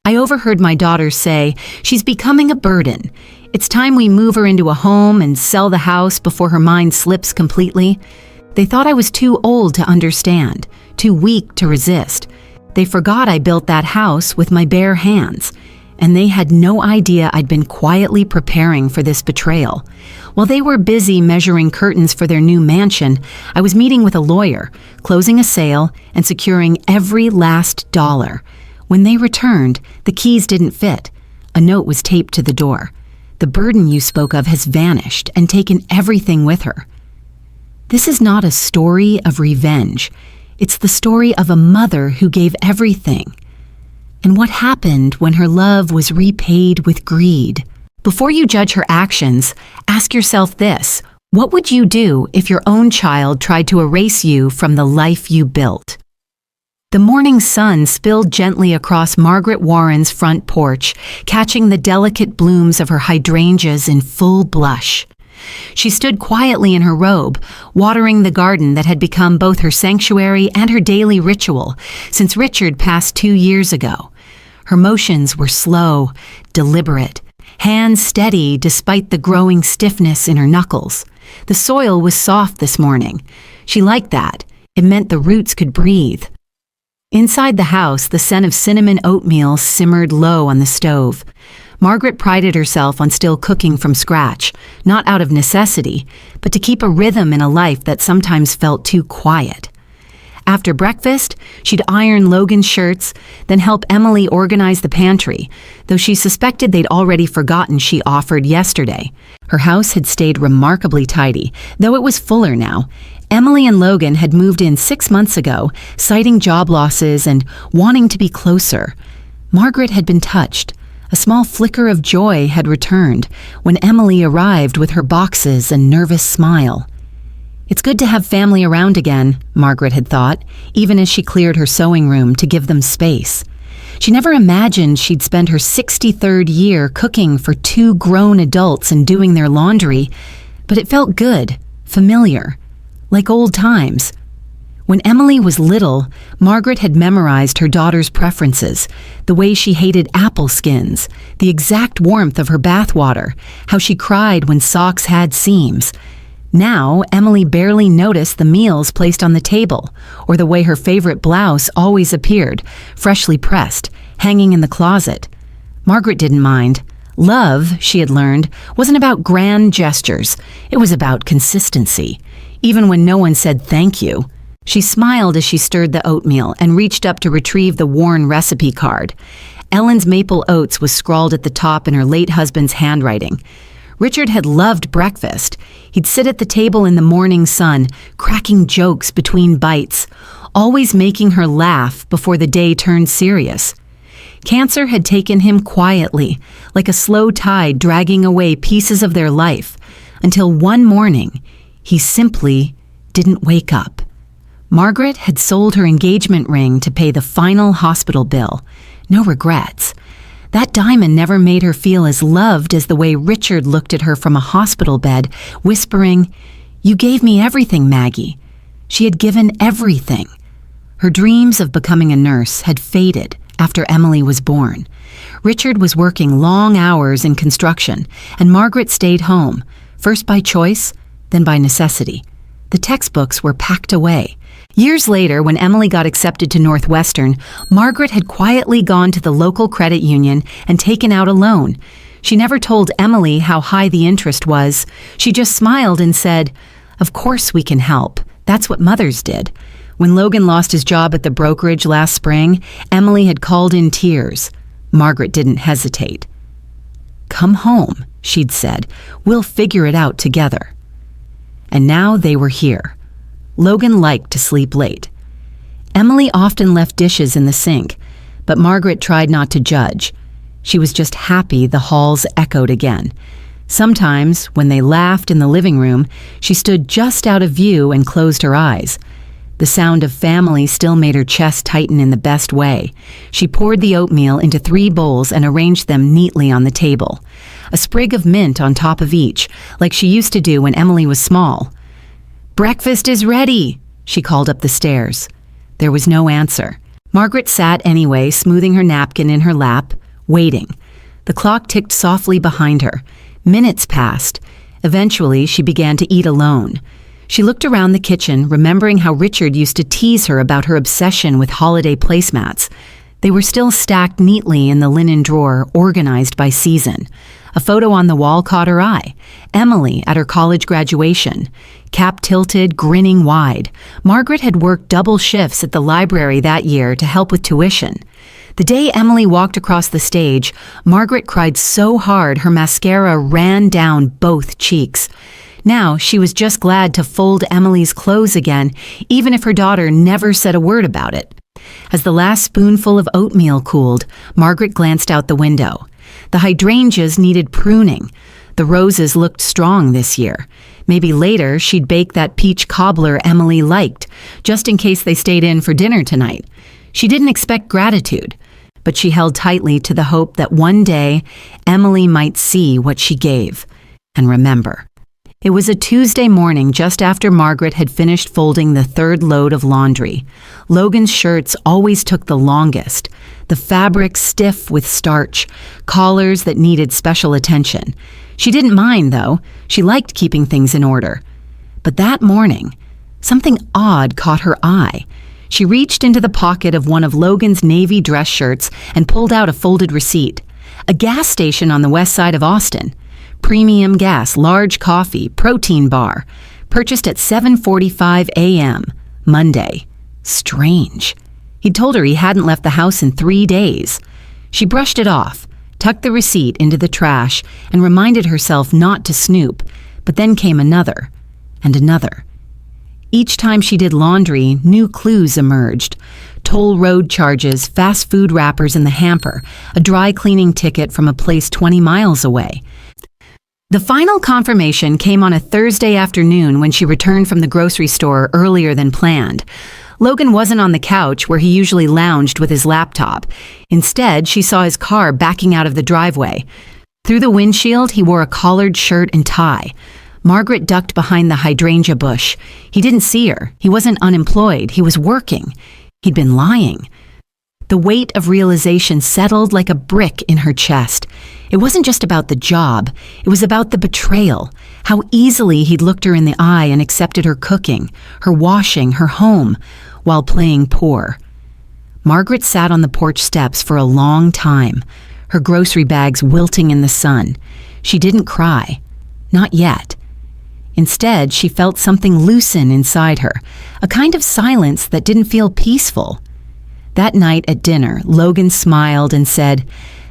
I overheard my daughter say, "She's becoming a burden. It's time we move her into a home and sell the house before her mind slips completely." They thought I was too old to understand, too weak to resist. They forgot I built that house with my bare hands, and they had no idea I'd been quietly preparing for this betrayal. While they were busy measuring curtains for their new mansion, I was meeting with a lawyer, closing a sale, and securing every last dollar. When they returned, the keys didn't fit. A note was taped to the door. "The burden you spoke of has vanished and taken everything with her." This is not a story of revenge. It's the story of a mother who gave everything. And what happened when her love was repaid with greed? Before you judge her actions, ask yourself this: what would you do if your own child tried to erase you from the life you built? The morning sun spilled gently across Margaret Warren's front porch, catching the delicate blooms of her hydrangeas in full blush. She stood quietly in her robe, watering the garden that had become both her sanctuary and her daily ritual since Richard passed 2 years ago. Her motions were slow, deliberate, hands steady despite the growing stiffness in her knuckles. The soil was soft this morning. She liked that. It meant the roots could breathe. Inside the house, the scent of cinnamon oatmeal simmered low on the stove. Margaret prided herself on still cooking from scratch, not out of necessity, but to keep a rhythm in a life that sometimes felt too quiet. After breakfast, she'd iron Logan's shirts, then help Emily organize the pantry, though she suspected they'd already forgotten she offered yesterday. Her house had stayed remarkably tidy, though it was fuller now. Emily and Logan had moved in 6 months ago, citing job losses and wanting to be closer. Margaret had been touched. A small flicker of joy had returned when Emily arrived with her boxes and nervous smile. It's good to have family around again, Margaret had thought, even as she cleared her sewing room to give them space. She never imagined she'd spend her 63rd year cooking for 2 grown adults and doing their laundry, but it felt good, familiar, like old times. When Emily was little, Margaret had memorized her daughter's preferences, the way she hated apple skins, the exact warmth of her bathwater, how she cried when socks had seams. Now, Emily barely noticed the meals placed on the table, or the way her favorite blouse always appeared, freshly pressed, hanging in the closet. Margaret didn't mind. Love, she had learned, wasn't about grand gestures. It was about consistency, even when no one said thank you. She smiled as she stirred the oatmeal and reached up to retrieve the worn recipe card. Ellen's maple oats was scrawled at the top in her late husband's handwriting. Richard had loved breakfast. He'd sit at the table in the morning sun, cracking jokes between bites, always making her laugh before the day turned serious. Cancer had taken him quietly, like a slow tide dragging away pieces of their life, until one morning, he simply didn't wake up. Margaret had sold her engagement ring to pay the final hospital bill. No regrets. That diamond never made her feel as loved as the way Richard looked at her from a hospital bed, whispering, "You gave me everything, Maggie." She had given everything. Her dreams of becoming a nurse had faded after Emily was born. Richard was working long hours in construction, and Margaret stayed home, first by choice, then by necessity. The textbooks were packed away. Years later, when Emily got accepted to Northwestern, Margaret had quietly gone to the local credit union and taken out a loan. She never told Emily how high the interest was. She just smiled and said, "Of course we can help. That's what mothers did." When Logan lost his job at the brokerage last spring, Emily had called in tears. Margaret didn't hesitate. "Come home," she'd said. "We'll figure it out together." And now they were here. Logan liked to sleep late. Emily often left dishes in the sink, but Margaret tried not to judge. She was just happy the halls echoed again. Sometimes, when they laughed in the living room, she stood just out of view and closed her eyes. The sound of family still made her chest tighten in the best way. She poured the oatmeal into 3 bowls and arranged them neatly on the table. A sprig of mint on top of each, like she used to do when Emily was small. "Breakfast is ready," she called up the stairs. There was no answer. Margaret sat anyway, smoothing her napkin in her lap, waiting. The clock ticked softly behind her. Minutes passed. Eventually, she began to eat alone. She looked around the kitchen, remembering how Richard used to tease her about her obsession with holiday placemats. They were still stacked neatly in the linen drawer, organized by season. A photo on the wall caught her eye. Emily at her college graduation. Cap tilted, grinning wide. Margaret had worked double shifts at the library that year to help with tuition. The day Emily walked across the stage, Margaret cried so hard her mascara ran down both cheeks. Now she was just glad to fold Emily's clothes again, even if her daughter never said a word about it. As the last spoonful of oatmeal cooled, Margaret glanced out the window. The hydrangeas needed pruning. The roses looked strong this year. Maybe later she'd bake that peach cobbler Emily liked, just in case they stayed in for dinner tonight. She didn't expect gratitude, but she held tightly to the hope that one day Emily might see what she gave and remember. It was a Tuesday morning just after Margaret had finished folding the third load of laundry. Logan's shirts always took the longest, the fabric stiff with starch, collars that needed special attention. She didn't mind, though. She liked keeping things in order. But that morning, something odd caught her eye. She reached into the pocket of one of Logan's navy dress shirts and pulled out a folded receipt. A gas station on the west side of Austin. Premium gas, large coffee, protein bar. Purchased at 7:45 a.m. Monday. Strange. He'd told her he hadn't left the house in 3 days. She brushed it off, tucked the receipt into the trash, and reminded herself not to snoop. But then came another, and another. Each time she did laundry, new clues emerged. Toll road charges, fast food wrappers in the hamper, a dry cleaning ticket from a place 20 miles away. The final confirmation came on a Thursday afternoon when she returned from the grocery store earlier than planned. Logan wasn't on the couch where he usually lounged with his laptop. Instead, she saw his car backing out of the driveway. Through the windshield, he wore a collared shirt and tie. Margaret ducked behind the hydrangea bush. He didn't see her. He wasn't unemployed. He was working. He'd been lying. The weight of realization settled like a brick in her chest. It wasn't just about the job. It was about the betrayal, how easily he'd looked her in the eye and accepted her cooking, her washing, her home, while playing poor. Margaret sat on the porch steps for a long time, her grocery bags wilting in the sun. She didn't cry. Not yet. Instead, she felt something loosen inside her, a kind of silence that didn't feel peaceful. That night at dinner, Logan smiled and said,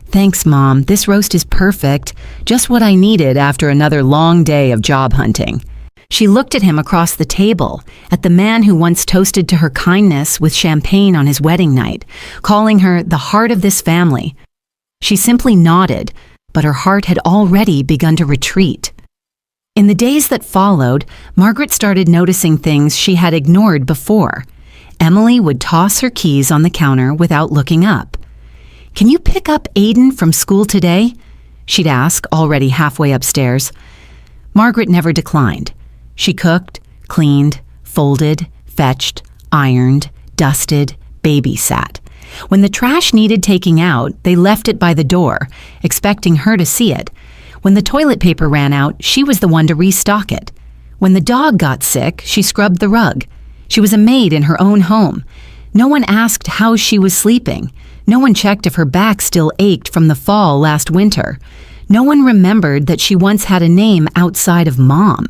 "Thanks, Mom. This roast is perfect. Just what I needed after another long day of job hunting." She looked at him across the table, at the man who once toasted to her kindness with champagne on his wedding night, calling her the heart of this family. She simply nodded, but her heart had already begun to retreat. In the days that followed, Margaret started noticing things she had ignored before. Emily would toss her keys on the counter without looking up. "Can you pick up Aiden from school today?" she'd ask, already halfway upstairs. Margaret never declined. She cooked, cleaned, folded, fetched, ironed, dusted, babysat. When the trash needed taking out, they left it by the door, expecting her to see it. When the toilet paper ran out, she was the one to restock it. When the dog got sick, she scrubbed the rug. She was a maid in her own home. No one asked how she was sleeping. No one checked if her back still ached from the fall last winter. No one remembered that she once had a name outside of Mom.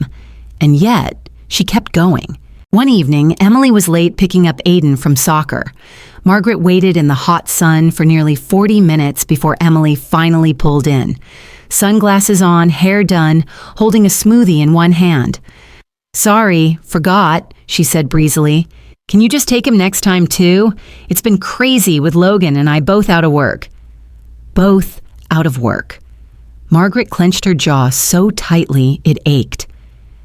And yet, she kept going. One evening, Emily was late picking up Aiden from soccer. Margaret waited in the hot sun for nearly 40 minutes before Emily finally pulled in. Sunglasses on, hair done, holding a smoothie in one hand. "Sorry, forgot," she said breezily. "Can you just take him next time too? It's been crazy with Logan and I both out of work." Both out of work. Margaret clenched her jaw so tightly it ached.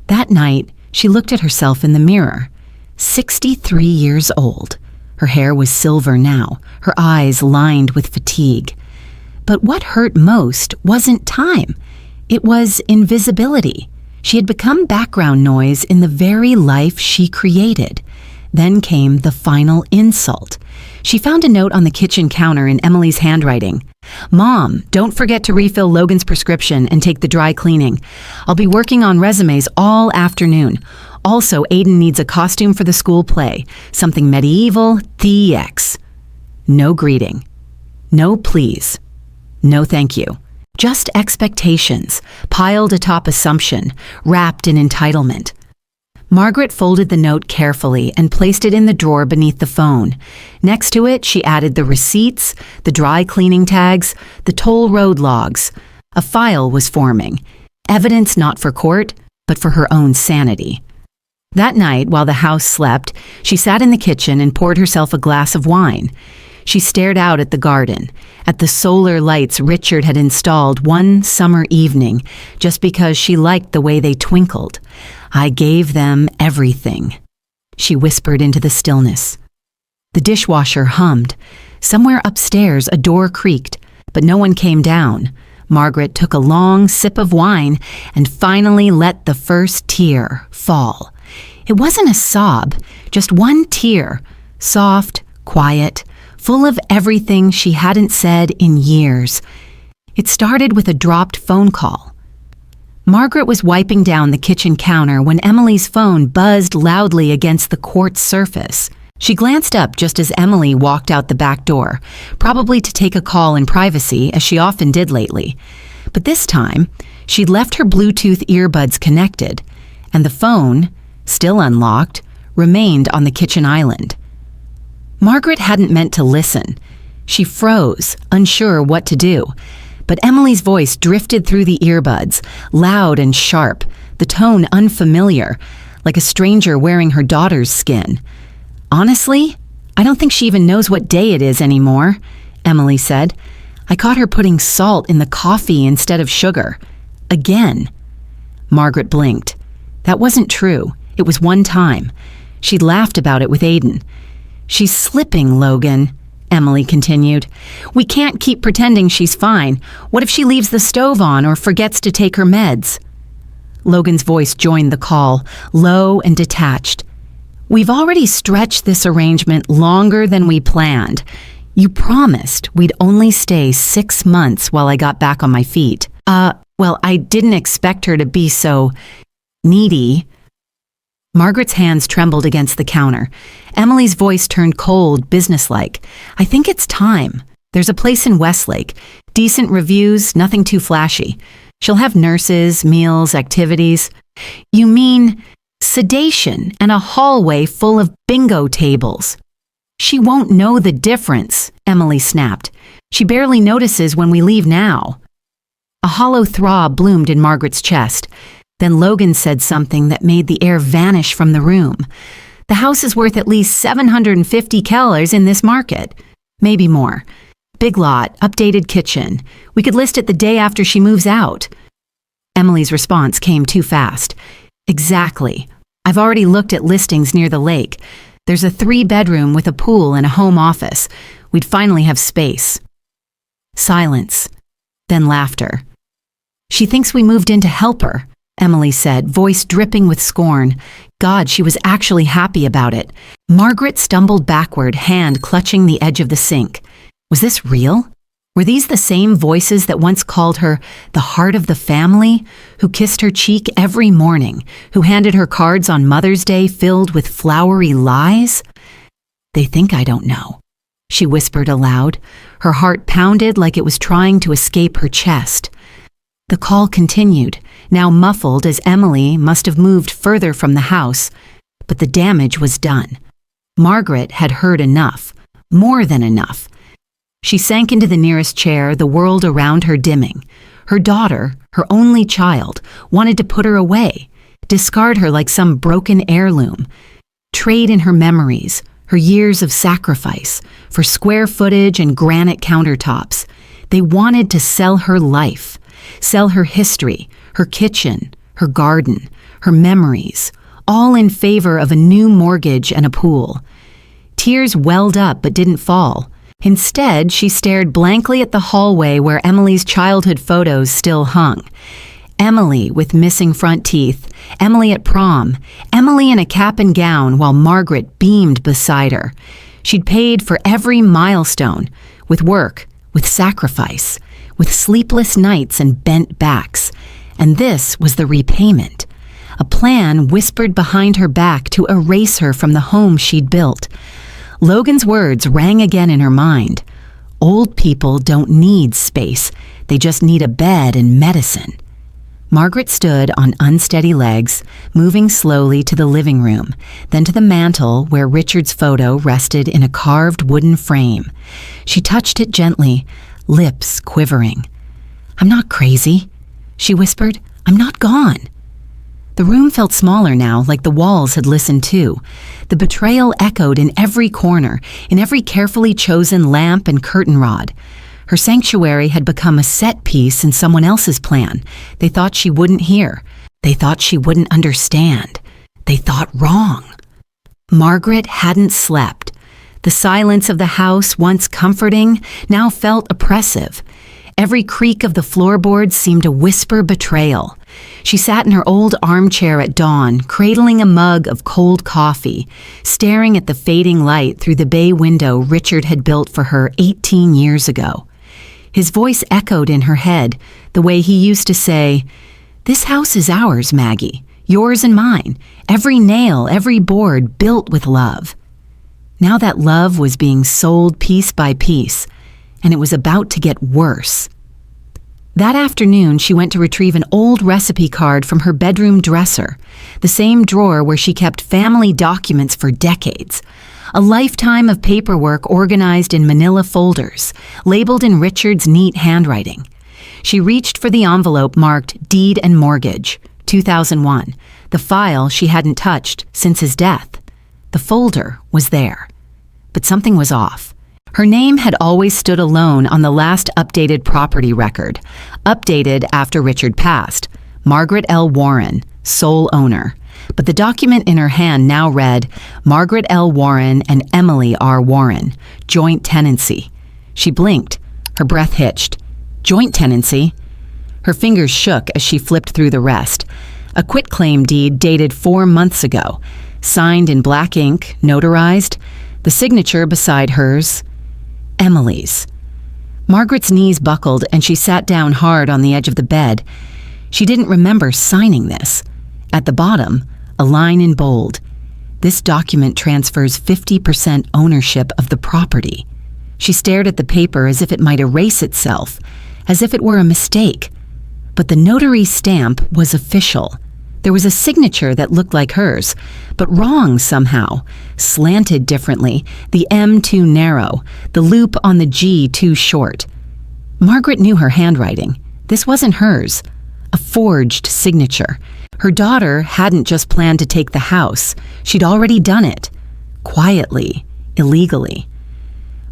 That night, she looked at herself in the mirror. 63 years old. Her hair was silver now, her eyes lined with fatigue. But what hurt most wasn't time. It was invisibility. She had become background noise in the very life she created. Then came the final insult. She found a note on the kitchen counter in Emily's handwriting. "Mom, don't forget to refill Logan's prescription and take the dry cleaning. I'll be working on resumes all afternoon. Also, Aiden needs a costume for the school play, something medieval, TX. No greeting. No please. No thank you. Just expectations, piled atop assumption, wrapped in entitlement." Margaret folded the note carefully and placed it in the drawer beneath the phone. Next to it, she added the receipts, the dry cleaning tags, the toll road logs. A file was forming. Evidence not for court, but for her own sanity. That night, while the house slept, she sat in the kitchen and poured herself a glass of wine. She stared out at the garden, at the solar lights Richard had installed one summer evening, just because she liked the way they twinkled. "I gave them everything," she whispered into the stillness. The dishwasher hummed. Somewhere upstairs, a door creaked, but no one came down. Margaret took a long sip of wine and finally let the first tear fall. It wasn't a sob, just one tear, soft, quiet, full of everything she hadn't said in years. It started with a dropped phone call. Margaret was wiping down the kitchen counter when Emily's phone buzzed loudly against the quartz surface. She glanced up just as Emily walked out the back door, probably to take a call in privacy, as she often did lately. But this time, she'd left her Bluetooth earbuds connected, and the phone, still unlocked, remained on the kitchen island. Margaret hadn't meant to listen. She froze, unsure what to do. But Emily's voice drifted through the earbuds, loud and sharp, the tone unfamiliar, like a stranger wearing her daughter's skin. "Honestly, I don't think she even knows what day it is anymore," Emily said. "I caught her putting salt in the coffee instead of sugar. Again." Margaret blinked. That wasn't true. It was one time. She'd laughed about it with Aiden. "She's slipping, Logan," Emily continued. "We can't keep pretending she's fine. What if she leaves the stove on or forgets to take her meds?" Logan's voice joined the call, low and detached. "We've already stretched this arrangement longer than we planned. You promised we'd only stay 6 months while I got back on my feet. Well, I didn't expect her to be so needy." Margaret's hands trembled against the counter. Emily's voice turned cold, businesslike. "I think it's time. There's a place in Westlake. Decent reviews, nothing too flashy. She'll have nurses, meals, activities." "You mean sedation and a hallway full of bingo tables?" "She won't know the difference," Emily snapped. "She barely notices when we leave now." A hollow throb bloomed in Margaret's chest. Then Logan said something that made the air vanish from the room. "The house is worth at least $750 in this market. Maybe more. Big lot, updated kitchen. We could list it the day after she moves out." Emily's response came too fast. "Exactly. I've already looked at listings near the lake. There's a 3-bedroom with a pool and a home office. We'd finally have space." Silence. Then laughter. "She thinks we moved in to help her," Emily said, voice dripping with scorn. God, she was actually happy about it. Margaret stumbled backward, hand clutching the edge of the sink. Was this real? Were these the same voices that once called her the heart of the family, who kissed her cheek every morning, who handed her cards on Mother's Day filled with flowery lies? "They think I don't know," she whispered aloud. Her heart pounded like it was trying to escape her chest. The call continued, now muffled as Emily must have moved further from the house, but the damage was done. Margaret had heard enough, more than enough. She sank into the nearest chair, the world around her dimming. Her daughter, her only child, wanted to put her away, discard her like some broken heirloom, trade in her memories, her years of sacrifice, for square footage and granite countertops. They wanted to sell her life. Sell her history, her kitchen, her garden, her memories, all in favor of a new mortgage and a pool. Tears welled up but didn't fall. Instead, she stared blankly at the hallway where Emily's childhood photos still hung. Emily with missing front teeth, Emily at prom, Emily in a cap and gown while Margaret beamed beside her. She'd paid for every milestone, with work, with sacrifice, with sleepless nights and bent backs. And this was the repayment. A plan whispered behind her back to erase her from the home she'd built. Logan's words rang again in her mind. Old people don't need space. They just need a bed and medicine. Margaret stood on unsteady legs, moving slowly to the living room, then to the mantel where Richard's photo rested in a carved wooden frame. She touched it gently, lips quivering. "I'm not crazy," she whispered. "I'm not gone." The room felt smaller now, like the walls had listened too. The betrayal echoed in every corner, in every carefully chosen lamp and curtain rod. Her sanctuary had become a set piece in someone else's plan. They thought she wouldn't hear. They thought she wouldn't understand. They thought wrong. Margaret hadn't slept. The silence of the house, once comforting, now felt oppressive. Every creak of the floorboards seemed to whisper betrayal. She sat in her old armchair at dawn, cradling a mug of cold coffee, staring at the fading light through the bay window Richard had built for her 18 years ago. His voice echoed in her head, the way he used to say, "This house is ours, Maggie, yours and mine, every nail, every board built with love." Now that love was being sold piece by piece, and it was about to get worse. That afternoon, she went to retrieve an old recipe card from her bedroom dresser, the same drawer where she kept family documents for decades. A lifetime of paperwork organized in manila folders, labeled in Richard's neat handwriting. She reached for the envelope marked Deed and Mortgage, 2001, the file she hadn't touched since his death. The folder was there, but something was off. Her name had always stood alone on the last updated property record, updated after Richard passed, Margaret L. Warren, sole owner. But the document in her hand now read, Margaret L. Warren and Emily R. Warren, joint tenancy. She blinked. Her breath hitched. Joint tenancy? Her fingers shook as she flipped through the rest. A quitclaim deed dated 4 months ago, signed in black ink, notarized, the signature beside hers, Emily's. Margaret's knees buckled and she sat down hard on the edge of the bed. She didn't remember signing this. At the bottom, a line in bold. This document transfers 50% ownership of the property. She stared at the paper as if it might erase itself, as if it were a mistake. But the notary stamp was official. There was a signature that looked like hers, but wrong somehow, slanted differently, the M too narrow, the loop on the G too short. Margaret knew her handwriting. This wasn't hers. A forged signature. Her daughter hadn't just planned to take the house. She'd already done it. Quietly, illegally.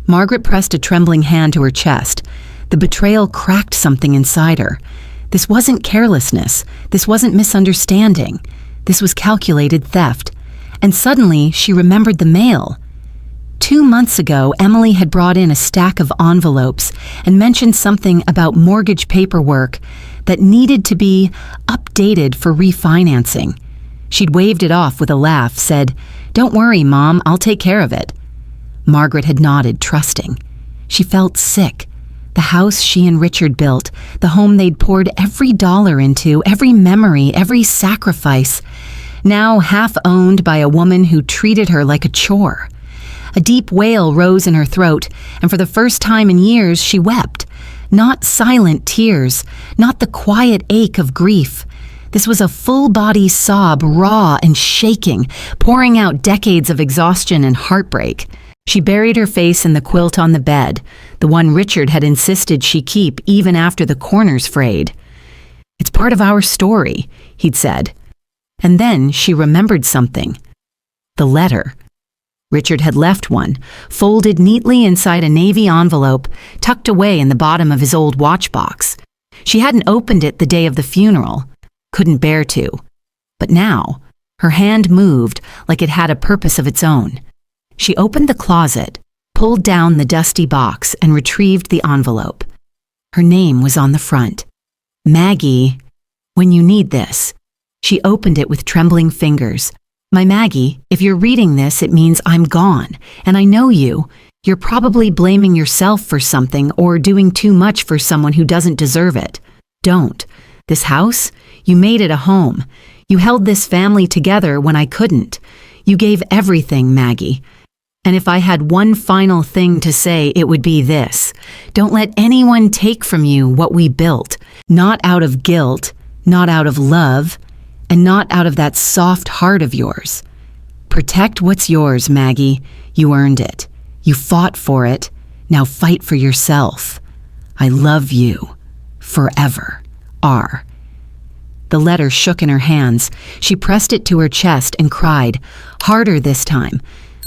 Margaret pressed a trembling hand to her chest. The betrayal cracked something inside her. This wasn't carelessness. This wasn't misunderstanding. This was calculated theft. And suddenly, she remembered the mail. 2 months ago, Emily had brought in a stack of envelopes and mentioned something about mortgage paperwork that needed to be updated for refinancing. She'd waved it off with a laugh, said, "Don't worry, Mom, I'll take care of it." Margaret had nodded, trusting. She felt sick. The house she and Richard built, the home they'd poured every dollar into, every memory, every sacrifice, now half owned by a woman who treated her like a chore. A deep wail rose in her throat, and for the first time in years she wept. Not silent tears, not the quiet ache of grief. This was a full-body sob, raw and shaking, pouring out decades of exhaustion and heartbreak. She buried her face in the quilt on the bed, the one Richard had insisted she keep even after the corners frayed. "It's part of our story," he'd said. And then she remembered something. The letter. Richard had left one, folded neatly inside a navy envelope, tucked away in the bottom of his old watch box. She hadn't opened it the day of the funeral, couldn't bear to. But now, her hand moved like it had a purpose of its own. She opened the closet, pulled down the dusty box, and retrieved the envelope. Her name was on the front. Maggie, when you need this. She opened it with trembling fingers. My Maggie, if you're reading this, it means I'm gone, and I know you. You're probably blaming yourself for something or doing too much for someone who doesn't deserve it. Don't. This house? You made it a home. You held this family together when I couldn't. You gave everything, Maggie. And if I had one final thing to say, it would be this. Don't let anyone take from you what we built. Not out of guilt, not out of love, and not out of that soft heart of yours. Protect what's yours, Maggie. You earned it. You fought for it. Now fight for yourself. I love you. Forever. R. The letter shook in her hands. She pressed it to her chest and cried, harder this time,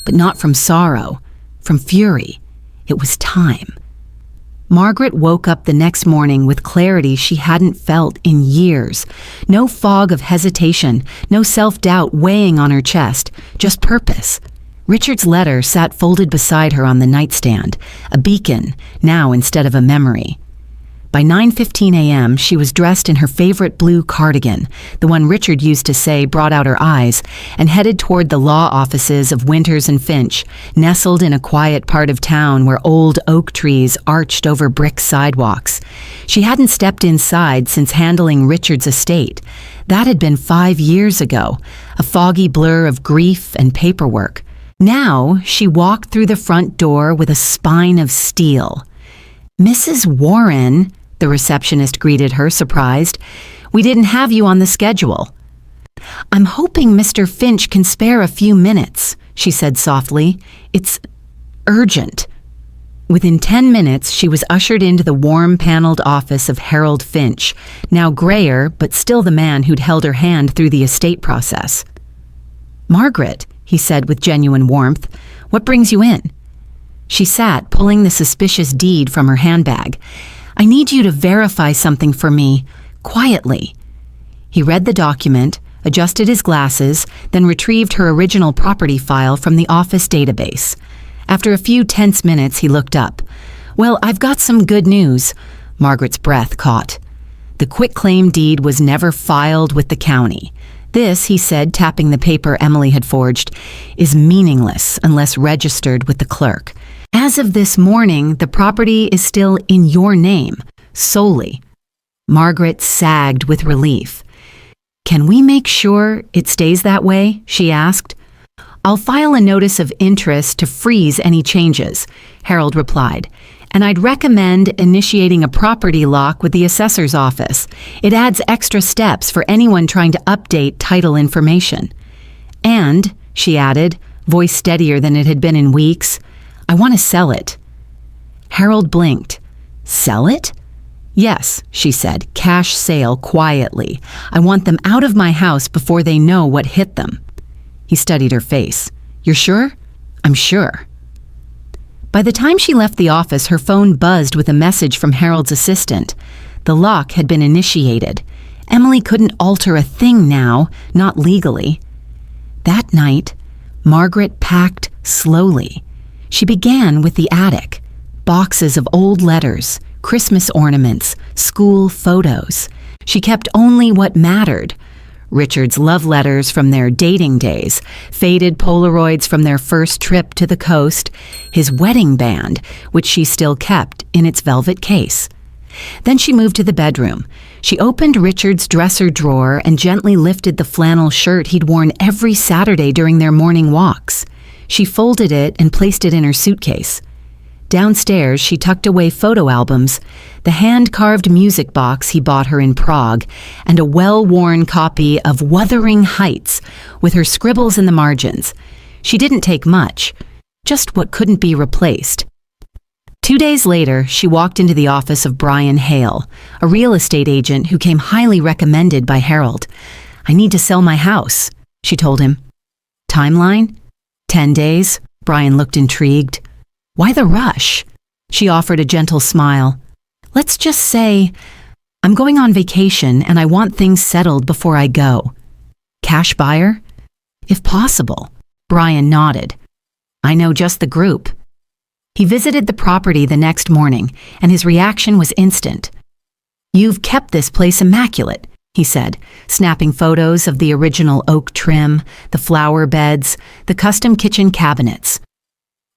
but not from sorrow, from fury. It was time. Margaret woke up the next morning with clarity she hadn't felt in years. No fog of hesitation, no self-doubt weighing on her chest, just purpose. Richard's letter sat folded beside her on the nightstand, a beacon, now instead of a memory. By 9:15 a.m., she was dressed in her favorite blue cardigan, the one Richard used to say brought out her eyes, and headed toward the law offices of Winters and Finch, nestled in a quiet part of town where old oak trees arched over brick sidewalks. She hadn't stepped inside since handling Richard's estate. That had been 5 years ago, a foggy blur of grief and paperwork. Now she walked through the front door with a spine of steel. "Mrs. Warren," the receptionist greeted her, surprised. "We didn't have you on the schedule." "I'm hoping Mr. Finch can spare a few minutes," she said softly. "It's urgent." Within 10 minutes, she was ushered into the warm-paneled office of Harold Finch, now grayer, but still the man who'd held her hand through the estate process. "Margaret," he said with genuine warmth, "what brings you in?" She sat, pulling the suspicious deed from her handbag. "I need you to verify something for me, quietly." He read the document, adjusted his glasses, then retrieved her original property file from the office database. After a few tense minutes, he looked up. "Well, I've got some good news." Margaret's breath caught. The quitclaim deed was never filed with the county. "This," he said, tapping the paper Emily had forged, "is meaningless unless registered with the clerk. As of this morning, the property is still in your name, solely." Margaret sagged with relief. "Can we make sure it stays that way?" she asked. "I'll file a notice of interest to freeze any changes," Harold replied. "And I'd recommend initiating a property lock with the assessor's office. It adds extra steps for anyone trying to update title information. And," she added, voice steadier than it had been in weeks, "I want to sell it." Harold blinked. "Sell it?" "Yes," she said, "cash sale quietly. I want them out of my house before they know what hit them." He studied her face. "You're sure?" "I'm sure." By the time she left the office, her phone buzzed with a message from Harold's assistant. The lock had been initiated. Emily couldn't alter a thing now, not legally. That night, Margaret packed slowly. She began with the attic. Boxes of old letters, Christmas ornaments, school photos. She kept only what mattered. Richard's love letters from their dating days, faded Polaroids from their first trip to the coast, his wedding band, which she still kept in its velvet case. Then she moved to the bedroom. She opened Richard's dresser drawer and gently lifted the flannel shirt he'd worn every Saturday during their morning walks. She folded it and placed it in her suitcase. Downstairs, she tucked away photo albums, the hand-carved music box he bought her in Prague, and a well-worn copy of Wuthering Heights with her scribbles in the margins. She didn't take much, just what couldn't be replaced. 2 days later, she walked into the office of Brian Hale, a real estate agent who came highly recommended by Harold. "I need to sell my house," she told him. "Timeline?" 10 days. Brian looked intrigued. "Why the rush?" She offered a gentle smile. "Let's just say, I'm going on vacation and I want things settled before I go." "Cash buyer?" "If possible." Brian nodded. "I know just the group." He visited the property the next morning, and his reaction was instant. "You've kept this place immaculate. he said, snapping photos of the original oak trim, the flower beds, the custom kitchen cabinets.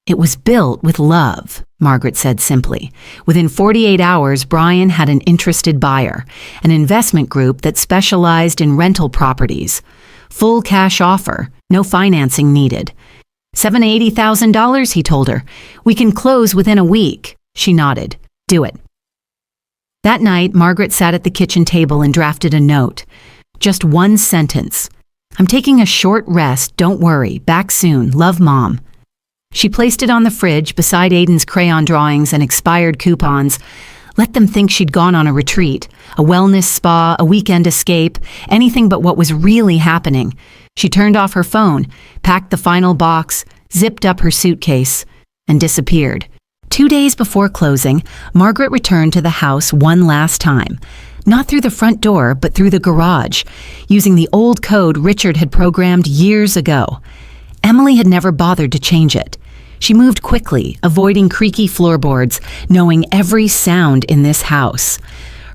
It was built with love, Margaret said simply. Within 48 hours, Brian had an interested buyer, an investment group that specialized in rental properties. Full cash offer, no financing needed. $780,000, he told her. We can close within a week. She nodded. Do it. That night, Margaret sat at the kitchen table and drafted a note. Just one sentence. I'm taking a short rest, don't worry, back soon, love Mom. She placed it on the fridge beside Aiden's crayon drawings and expired coupons. Let them think she'd gone on a retreat, a wellness spa, a weekend escape, anything but what was really happening. She turned off her phone, packed the final box, zipped up her suitcase, and disappeared. 2 days before closing, Margaret returned to the house one last time. Not through the front door, but through the garage, using the old code Richard had programmed years ago. Emily had never bothered to change it. She moved quickly, avoiding creaky floorboards, knowing every sound in this house.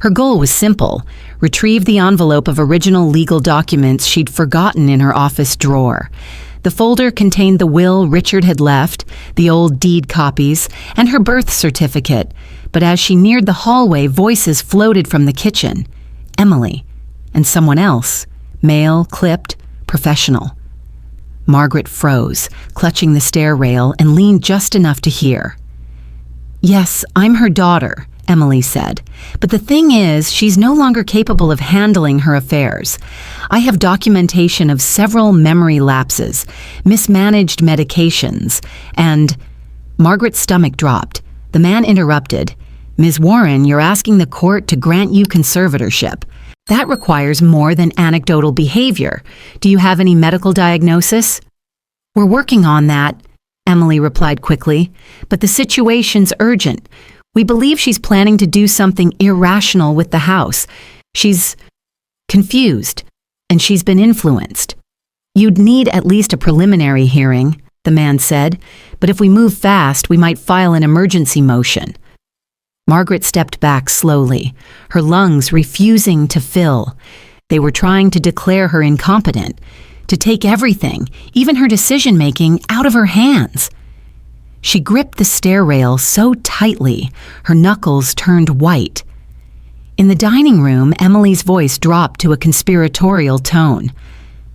Her goal was simple: retrieve the envelope of original legal documents she'd forgotten in her office drawer. The folder contained the will Richard had left, the old deed copies, and her birth certificate. But as she neared the hallway, voices floated from the kitchen. Emily, and someone else, male, clipped, professional. Margaret froze, clutching the stair rail, and leaned just enough to hear. Yes, I'm her daughter, Emily said. But the thing is, she's no longer capable of handling her affairs. I have documentation of several memory lapses, mismanaged medications, and... Margaret's stomach dropped. The man interrupted. Ms. Warren, you're asking the court to grant you conservatorship. That requires more than anecdotal behavior. Do you have any medical diagnosis? We're working on that, Emily replied quickly. But the situation's urgent. We believe she's planning to do something irrational with the house. She's confused, and she's been influenced. You'd need at least a preliminary hearing, the man said. But if we move fast, we might file an emergency motion. Margaret stepped back slowly, her lungs refusing to fill. They were trying to declare her incompetent, to take everything, even her decision-making, out of her hands. She gripped the stair rail so tightly, her knuckles turned white. In the dining room, Emily's voice dropped to a conspiratorial tone.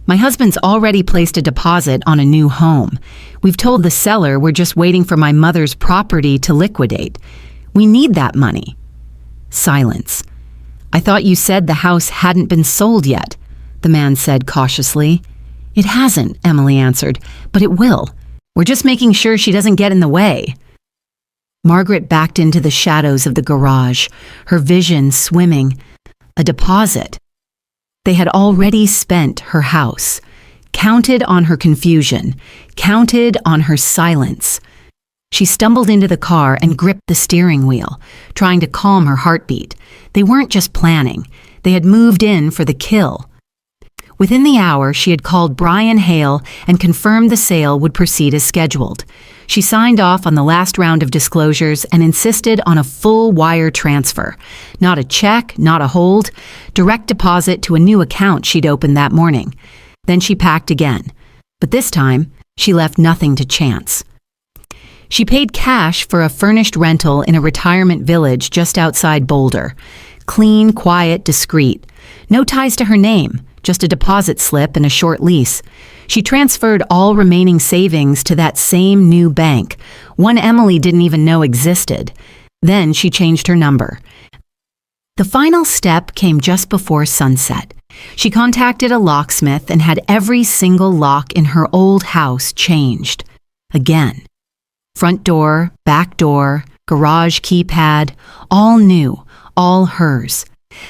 My husband's already placed a deposit on a new home. We've told the seller we're just waiting for my mother's property to liquidate. We need that money. Silence. I thought you said the house hadn't been sold yet, the man said cautiously. It hasn't, Emily answered, but it will. We're just making sure she doesn't get in the way. Margaret backed into the shadows of the garage, her vision swimming. A deposit. They had already spent her house, counted on her confusion, counted on her silence. She stumbled into the car and gripped the steering wheel, trying to calm her heartbeat. They weren't just planning. They had moved in for the kill. Within the hour, she had called Brian Hale and confirmed the sale would proceed as scheduled. She signed off on the last round of disclosures and insisted on a full wire transfer. Not a check, not a hold, direct deposit to a new account she'd opened that morning. Then she packed again. But this time, she left nothing to chance. She paid cash for a furnished rental in a retirement village just outside Boulder. Clean, quiet, discreet. No ties to her name, just a deposit slip and a short lease. She transferred all remaining savings to that same new bank, one Emily didn't even know existed. Then she changed her number. The final step came just before sunset. She contacted a locksmith and had every single lock in her old house changed. Again. Front door, back door, garage keypad, all new, all hers.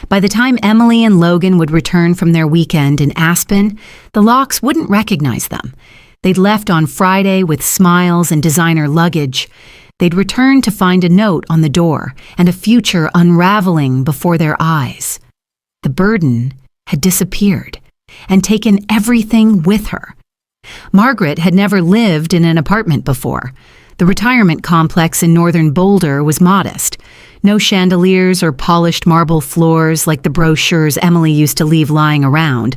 By the time Emily and Logan would return from their weekend in Aspen, the locks wouldn't recognize them. They'd left on Friday with smiles and designer luggage. They'd return to find a note on the door and a future unraveling before their eyes. The burden had disappeared and taken everything with her. Margaret had never lived in an apartment before. The retirement complex in northern Boulder was modest. No chandeliers or polished marble floors like the brochures Emily used to leave lying around,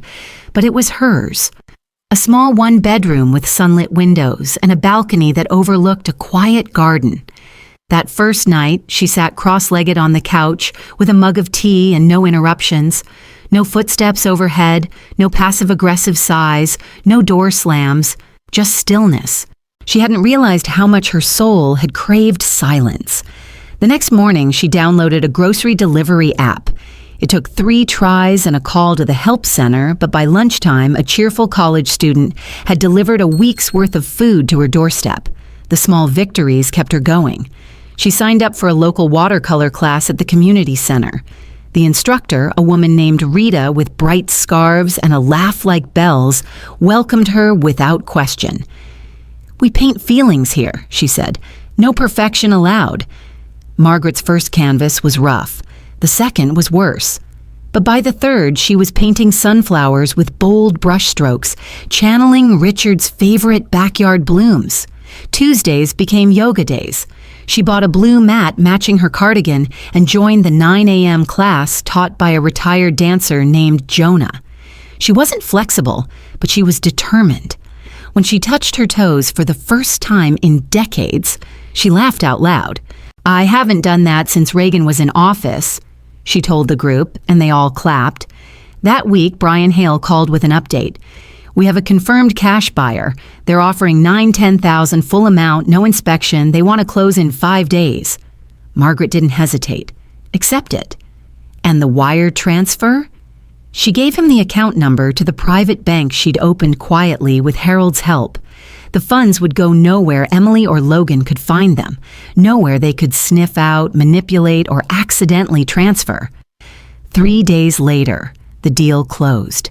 but it was hers. A small one-bedroom with sunlit windows and a balcony that overlooked a quiet garden. That first night, she sat cross-legged on the couch with a mug of tea and no interruptions. No footsteps overhead, no passive-aggressive sighs, no door slams, just stillness. She hadn't realized how much her soul had craved silence. The next morning, she downloaded a grocery delivery app. It took 3 tries and a call to the help center, but by lunchtime, a cheerful college student had delivered a week's worth of food to her doorstep. The small victories kept her going. She signed up for a local watercolor class at the community center. The instructor, a woman named Rita with bright scarves and a laugh like bells, welcomed her without question. "We paint feelings here," she said. "No perfection allowed." Margaret's first canvas was rough. The second was worse. But by the third, she was painting sunflowers with bold brushstrokes, channeling Richard's favorite backyard blooms. Tuesdays became yoga days. She bought a blue mat matching her cardigan and joined the 9 a.m. class taught by a retired dancer named Jonah. She wasn't flexible, but she was determined. When she touched her toes for the first time in decades, she laughed out loud. "I haven't done that since Reagan was in office," she told the group, and they all clapped. That week, Brian Hale called with an update. "We have a confirmed cash buyer. They're offering $10,000 full amount, no inspection. They want to close in 5 days. Margaret didn't hesitate. Accept it. And the wire transfer? She gave him the account number to the private bank she'd opened quietly with Harold's help. The funds would go nowhere Emily or Logan could find them, nowhere they could sniff out, manipulate, or accidentally transfer. 3 days later, the deal closed.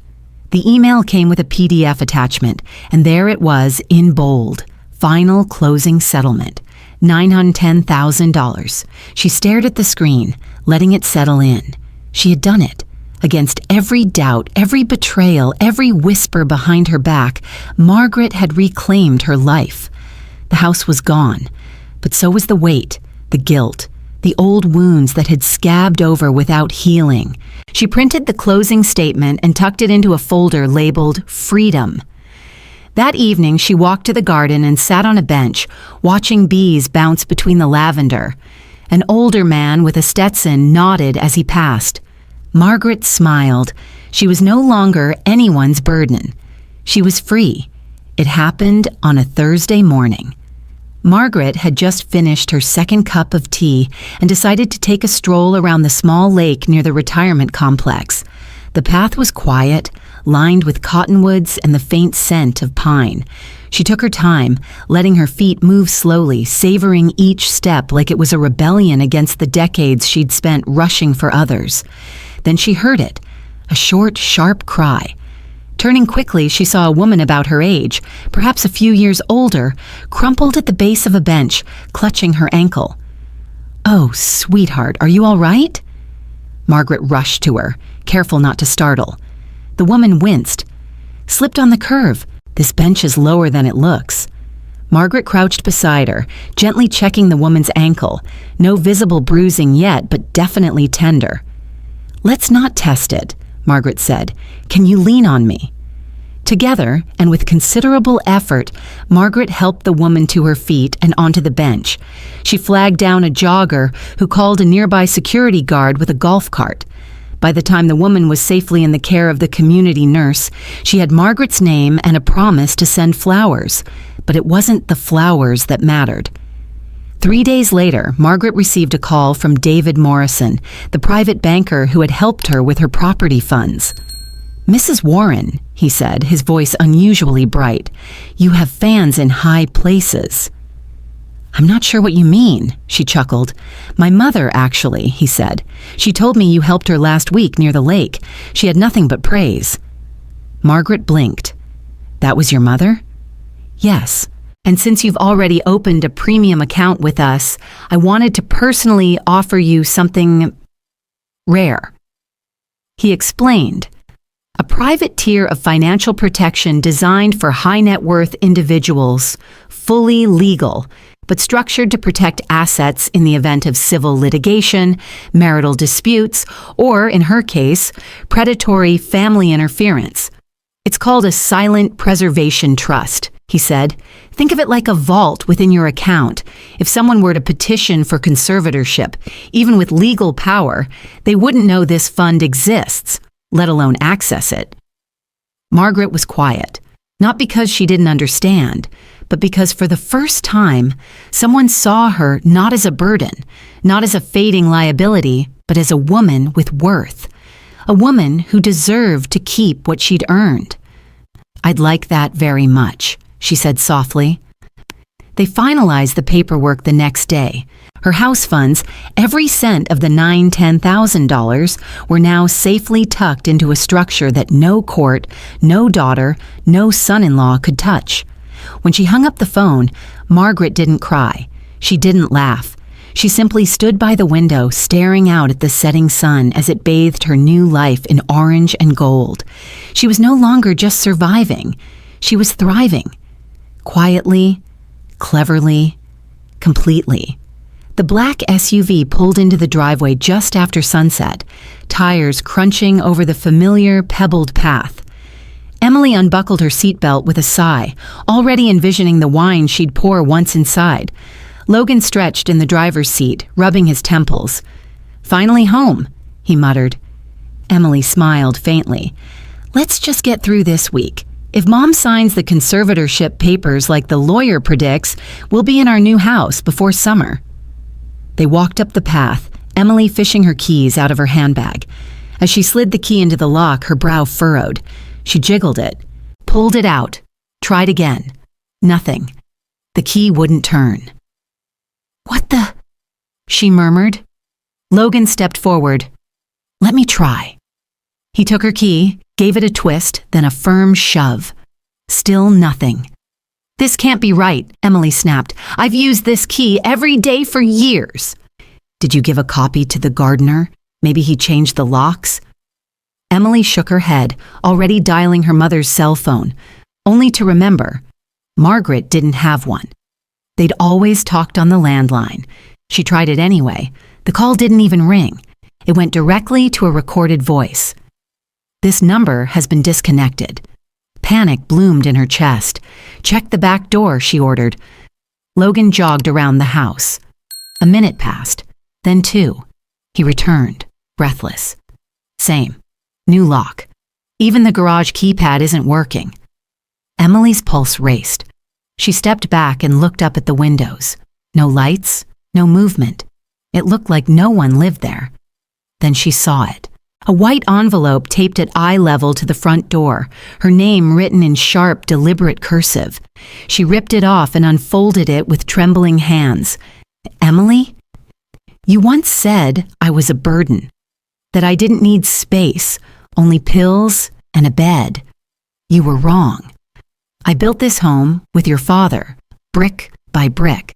The email came with a PDF attachment, and there it was in bold. Final closing settlement. $910,000. She stared at the screen, letting it settle in. She had done it. Against every doubt, every betrayal, every whisper behind her back, Margaret had reclaimed her life. The house was gone, but so was the weight, the guilt, the old wounds that had scabbed over without healing. She printed the closing statement and tucked it into a folder labeled Freedom. That evening, she walked to the garden and sat on a bench, watching bees bounce between the lavender. An older man with a Stetson nodded as he passed. Margaret smiled. She was no longer anyone's burden. She was free. It happened on a Thursday morning. Margaret had just finished her second cup of tea and decided to take a stroll around the small lake near the retirement complex. The path was quiet, lined with cottonwoods and the faint scent of pine. She took her time, letting her feet move slowly, savoring each step like it was a rebellion against the decades she'd spent rushing for others. Then she heard it, a short, sharp cry. Turning quickly, she saw a woman about her age, perhaps a few years older, crumpled at the base of a bench, clutching her ankle. "Oh, sweetheart, are you all right?" Margaret rushed to her, careful not to startle. The woman winced. "Slipped on the curve. This bench is lower than it looks." Margaret crouched beside her, gently checking the woman's ankle. No visible bruising yet, but definitely tender. "Let's not test it," Margaret said. "Can you lean on me?" Together, and with considerable effort, Margaret helped the woman to her feet and onto the bench. She flagged down a jogger who called a nearby security guard with a golf cart. By the time the woman was safely in the care of the community nurse, she had Margaret's name and a promise to send flowers. But it wasn't the flowers that mattered. 3 days later, Margaret received a call from David Morrison, the private banker who had helped her with her property funds. "Mrs. Warren," he said, his voice unusually bright, "you have fans in high places." "I'm not sure what you mean," she chuckled. "My mother, actually," he said. "She told me you helped her last week near the lake. She had nothing but praise." Margaret blinked. "That was your mother?" "Yes. And since you've already opened a premium account with us, I wanted to personally offer you something rare." He explained. A private tier of financial protection designed for high net worth individuals, fully legal, but structured to protect assets in the event of civil litigation, marital disputes, or, in her case, predatory family interference. It's called a silent preservation trust, he said. Think of it like a vault within your account. If someone were to petition for conservatorship, even with legal power, they wouldn't know this fund exists, let alone access it. Margaret was quiet, not because she didn't understand, but because for the first time, someone saw her not as a burden, not as a fading liability, but as a woman with worth, a woman who deserved to keep what she'd earned. I'd like that very much, she said softly. They finalized the paperwork the next day. Her house funds, every cent of the $10,000, were now safely tucked into a structure that no court, no daughter, no son-in-law could touch. When she hung up the phone, Margaret didn't cry. She didn't laugh. She simply stood by the window, staring out at the setting sun as it bathed her new life in orange and gold. She was no longer just surviving. She was thriving. Quietly, cleverly, completely. The black SUV pulled into the driveway just after sunset, tires crunching over the familiar, pebbled path. Emily unbuckled her seatbelt with a sigh, already envisioning the wine she'd pour once inside. Logan stretched in the driver's seat, rubbing his temples. "Finally home," he muttered. Emily smiled faintly. "Let's just get through this week. If Mom signs the conservatorship papers like the lawyer predicts, we'll be in our new house before summer." They walked up the path, Emily fishing her keys out of her handbag. As she slid the key into the lock, her brow furrowed. She jiggled it, pulled it out, tried again. Nothing. The key wouldn't turn. "What the?" she murmured. Logan stepped forward. "Let me try." He took her key, gave it a twist, then a firm shove. Still nothing. "This can't be right," Emily snapped. "I've used this key every day for years." "Did you give a copy to the gardener? Maybe he changed the locks?" Emily shook her head, already dialing her mother's cell phone, only to remember Margaret didn't have one. They'd always talked on the landline. She tried it anyway. The call didn't even ring. It went directly to a recorded voice. "This number has been disconnected." Panic bloomed in her chest. "Check the back door," she ordered. Logan jogged around the house. A minute passed, then 2. He returned, breathless. Same. New lock. Even the garage keypad isn't working. Emily's pulse raced. She stepped back and looked up at the windows. No lights, no movement. It looked like no one lived there. Then she saw it. A white envelope taped at eye level to the front door, her name written in sharp, deliberate cursive. She ripped it off and unfolded it with trembling hands. "Emily? You once said I was a burden, that I didn't need space, only pills and a bed. You were wrong. I built this home with your father, brick by brick,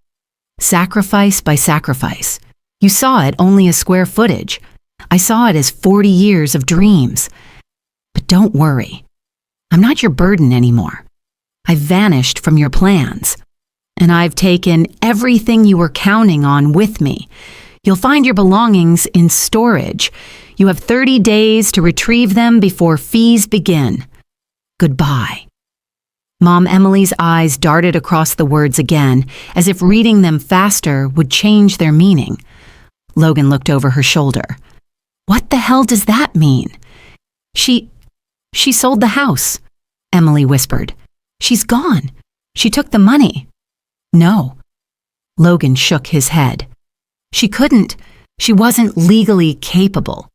sacrifice by sacrifice. You saw it only as square footage. I saw it as 40 years of dreams. But don't worry. I'm not your burden anymore. I've vanished from your plans. And I've taken everything you were counting on with me. You'll find your belongings in storage. You have 30 days to retrieve them before fees begin. Goodbye." Mom Emily's eyes darted across the words again, as if reading them faster would change their meaning. Logan looked over her shoulder. "What the hell does that mean?" She sold the house," Emily whispered. "She's gone. She took the money." "No." Logan shook his head. "She couldn't. She wasn't legally capable.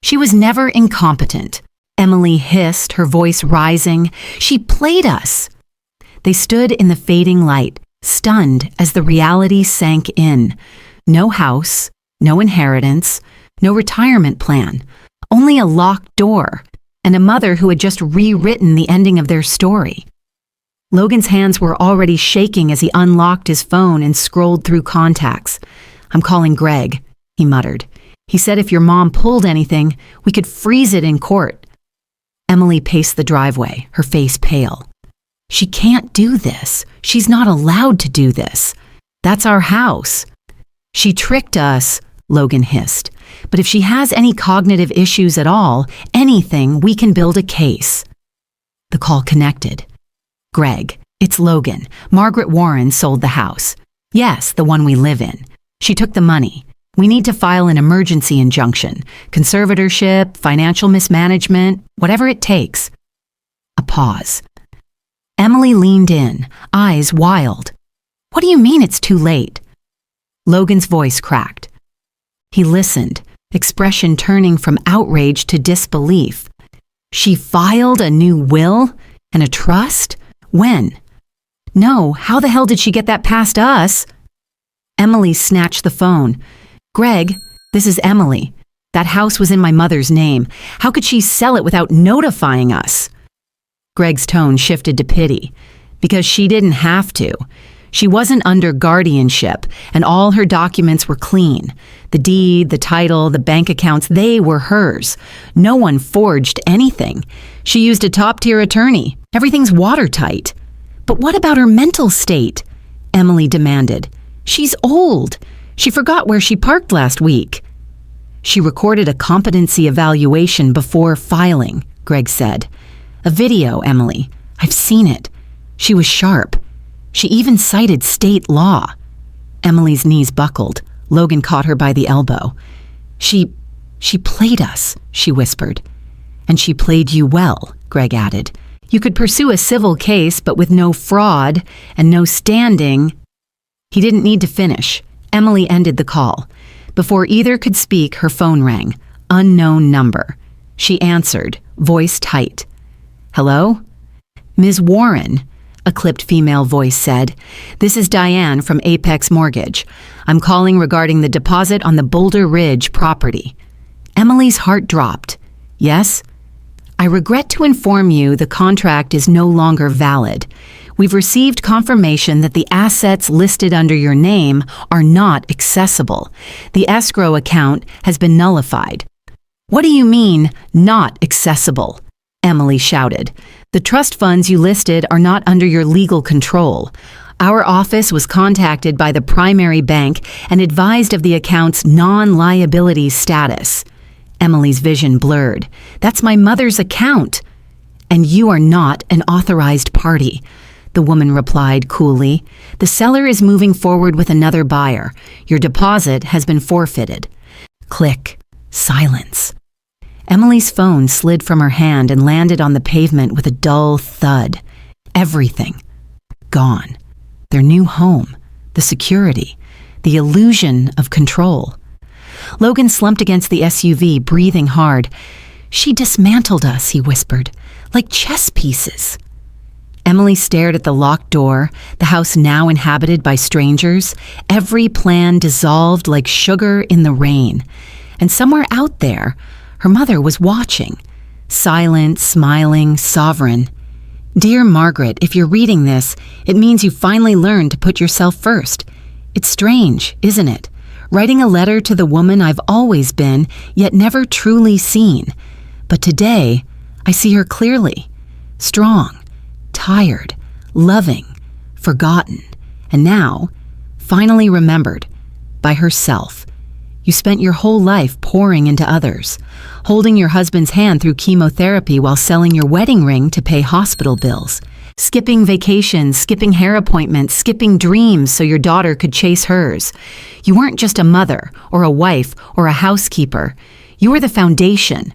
She was never incompetent." Emily hissed, her voice rising. "She played us." They stood in the fading light, stunned as the reality sank in. No house, no inheritance, no retirement plan, only a locked door, and a mother who had just rewritten the ending of their story. Logan's hands were already shaking as he unlocked his phone and scrolled through contacts. "I'm calling Greg," he muttered. "He said if your mom pulled anything, we could freeze it in court." Emily paced the driveway, her face pale. "She can't do this. She's not allowed to do this." That's our house. She tricked us, Logan hissed. But if she has any cognitive issues at all, anything, we can build a case. The call connected. Greg, it's Logan. Margaret Warren sold the house. Yes, the one we live in. She took the money. We need to file an emergency injunction, conservatorship, financial mismanagement, whatever it takes. A pause. Emily leaned in, eyes wild. What do you mean it's too late? Logan's voice cracked. He listened, expression turning from outrage to disbelief. She filed a new will and a trust? When? No, how the hell did she get that past us? Emily snatched the phone. Greg, this is Emily. That house was in my mother's name. How could she sell it without notifying us? Greg's tone shifted to pity. Because she didn't have to. She wasn't under guardianship, and all her documents were clean. The deed, the title, the bank accounts, they were hers. No one forged anything. She used a top-tier attorney. Everything's watertight. But what about her mental state? Emily demanded. She's old. She forgot where she parked last week. She recorded a competency evaluation before filing, Greg said. A video, Emily. I've seen it. She was sharp. She even cited state law. Emily's knees buckled. Logan caught her by the elbow. She played us, she whispered. And she played you well, Greg added. You could pursue a civil case, but with no fraud and no standing. He didn't need to finish. Emily ended the call. Before either could speak, her phone rang. Unknown number. She answered, voice tight. Hello? Ms. Warren, a clipped female voice said. This is Diane from Apex Mortgage. I'm calling regarding the deposit on the Boulder Ridge property. Emily's heart dropped. Yes? I regret to inform you the contract is no longer valid. We've received confirmation that the assets listed under your name are not accessible. The escrow account has been nullified. What do you mean, not accessible? Emily shouted. The trust funds you listed are not under your legal control. Our office was contacted by the primary bank and advised of the account's non-liability status. Emily's vision blurred. That's my mother's account. And you are not an authorized party, the woman replied coolly. The seller is moving forward with another buyer. Your deposit has been forfeited. Click. Silence. Emily's phone slid from her hand and landed on the pavement with a dull thud. Everything. Gone. Their new home. The security. The illusion of control. Logan slumped against the SUV, breathing hard. She dismantled us, he whispered, like chess pieces. Emily stared at the locked door, the house now inhabited by strangers, every plan dissolved like sugar in the rain. And somewhere out there, her mother was watching, silent, smiling, sovereign. Dear Margaret, if you're reading this, it means you finally learned to put yourself first. It's strange, isn't it? Writing a letter to the woman I've always been, yet never truly seen. But today, I see her clearly. Strong, tired, loving, forgotten, and now, finally remembered, by herself. You spent your whole life pouring into others, holding your husband's hand through chemotherapy while selling your wedding ring to pay hospital bills, skipping vacations, skipping hair appointments, skipping dreams so your daughter could chase hers. You weren't just a mother or a wife or a housekeeper. You were the foundation.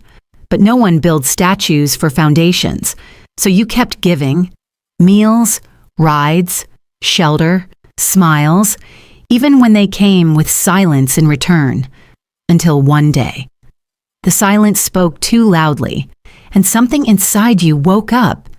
But no one builds statues for foundations. So you kept giving, meals, rides, shelter, smiles, even when they came with silence in return, until one day. The silence spoke too loudly, and something inside you woke up.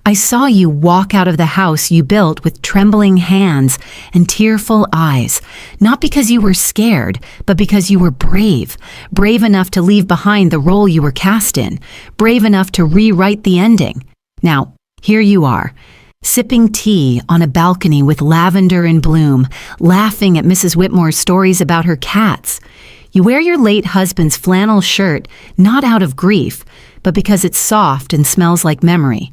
I saw you walk out of the house you built with trembling hands and tearful eyes, not because you were scared, but because you were brave, brave enough to leave behind the role you were cast in, brave enough to rewrite the ending. Now, here you are, sipping tea on a balcony with lavender in bloom, laughing at Mrs. Whitmore's stories about her cats. You wear your late husband's flannel shirt, not out of grief, but because it's soft and smells like memory.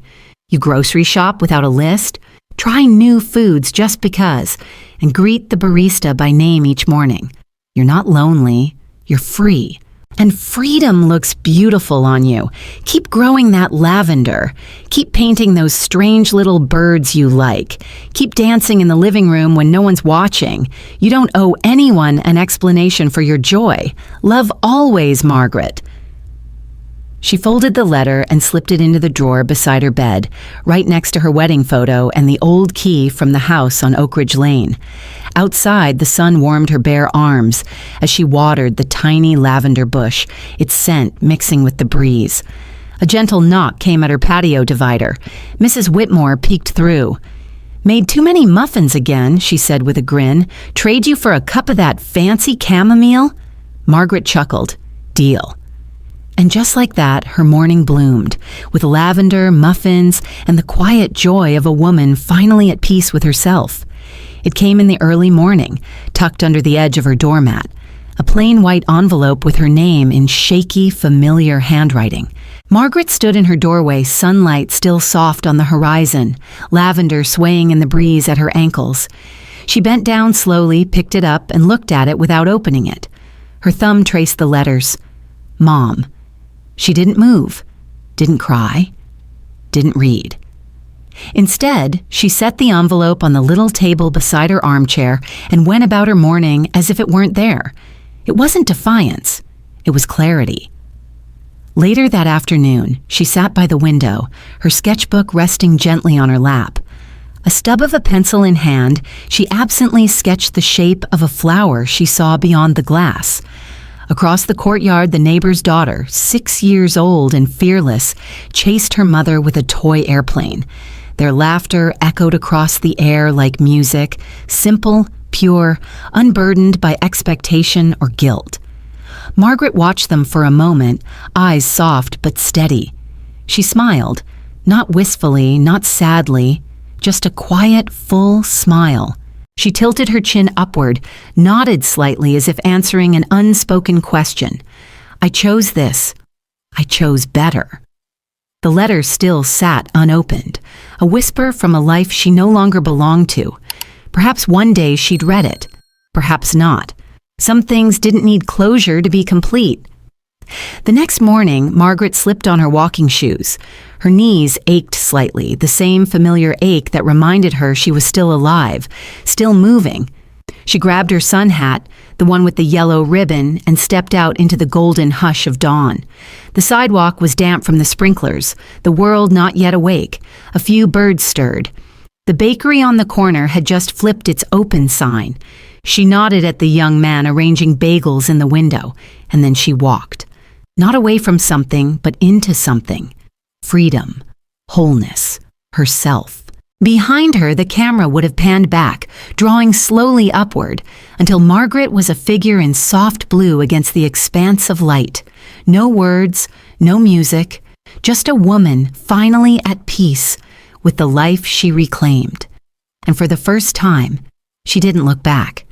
You grocery shop without a list, try new foods just because, and greet the barista by name each morning. You're not lonely, you're free. And freedom looks beautiful on you. Keep growing that lavender. Keep painting those strange little birds you like. Keep dancing in the living room when no one's watching. You don't owe anyone an explanation for your joy. Love always, Margaret. She folded the letter and slipped it into the drawer beside her bed, right next to her wedding photo and the old key from the house on Oak Ridge Lane. Outside, the sun warmed her bare arms as she watered the tiny lavender bush, its scent mixing with the breeze. A gentle knock came at her patio divider. Mrs. Whitmore peeked through. "Made too many muffins again," she said with a grin. "Trade you for a cup of that fancy chamomile?" Margaret chuckled. "Deal." And just like that, her morning bloomed, with lavender, muffins, and the quiet joy of a woman finally at peace with herself. It came in the early morning, tucked under the edge of her doormat, a plain white envelope with her name in shaky, familiar handwriting. Margaret stood in her doorway, sunlight still soft on the horizon, lavender swaying in the breeze at her ankles. She bent down slowly, picked it up, and looked at it without opening it. Her thumb traced the letters. Mom. She didn't move, didn't cry, didn't read. Instead, she set the envelope on the little table beside her armchair and went about her morning as if it weren't there. It wasn't defiance, it was clarity. Later that afternoon, she sat by the window, her sketchbook resting gently on her lap. A stub of a pencil in hand, she absently sketched the shape of a flower she saw beyond the glass. Across the courtyard, the neighbor's daughter, 6 years old and fearless, chased her mother with a toy airplane. Their laughter echoed across the air like music, simple, pure, unburdened by expectation or guilt. Margaret watched them for a moment, eyes soft but steady. She smiled, not wistfully, not sadly, just a quiet, full smile. She tilted her chin upward, nodded slightly as if answering an unspoken question. I chose this. I chose better. The letter still sat unopened, a whisper from a life she no longer belonged to. Perhaps one day she'd read it. Perhaps not. Some things didn't need closure to be complete. The next morning, Margaret slipped on her walking shoes. Her knees ached slightly, the same familiar ache that reminded her she was still alive, still moving. She grabbed her sun hat, the one with the yellow ribbon, and stepped out into the golden hush of dawn. The sidewalk was damp from the sprinklers, the world not yet awake. A few birds stirred. The bakery on the corner had just flipped its open sign. She nodded at the young man arranging bagels in the window, and then she walked. Not away from something, but into something. Freedom, wholeness, herself. Behind her, the camera would have panned back, drawing slowly upward, until Margaret was a figure in soft blue against the expanse of light. No words, no music, just a woman finally at peace with the life she reclaimed. And for the first time, she didn't look back.